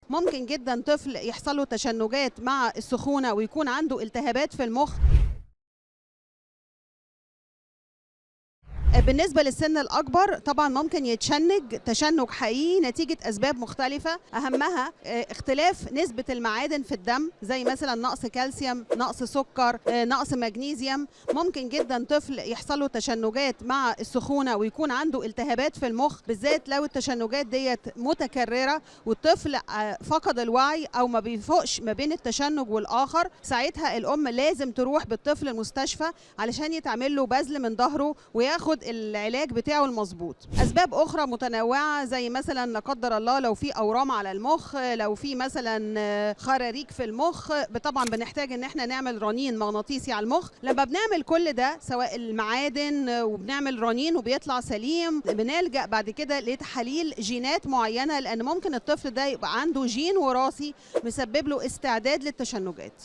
ممكن جدا طفل يحصل له تشنجات مع السخونة ويكون عنده التهابات في المخ. بالنسبة للسن الأكبر طبعا ممكن يتشنج تشنج حقيقي نتيجة أسباب مختلفة، أهمها اختلاف نسبة المعادن في الدم، زي مثلا نقص كالسيوم، نقص سكر، نقص مغنيسيوم. ممكن جدا طفل يحصل له تشنجات مع السخونة ويكون عنده التهابات في المخ، بالذات لو التشنجات ديت متكررة والطفل فقد الوعي أو ما بيفوقش ما بين التشنج والآخر. ساعتها الأم لازم تروح بالطفل المستشفى علشان يتعمل له بذل من ظهره وياخد العلاج بتاعه المظبوط. اسباب اخرى متنوعه زي مثلا لا قدر الله لو في اورام على المخ، لو في مثلا خراريج في المخ، طبعا بنحتاج ان احنا نعمل رنين مغناطيسي على المخ. لما بنعمل كل ده سواء المعادن وبنعمل رنين وبيطلع سليم، بنلجأ بعد كده لتحاليل جينات معينه، لان ممكن الطفل ده يبقى عنده جين وراثي مسبب له استعداد للتشنجات.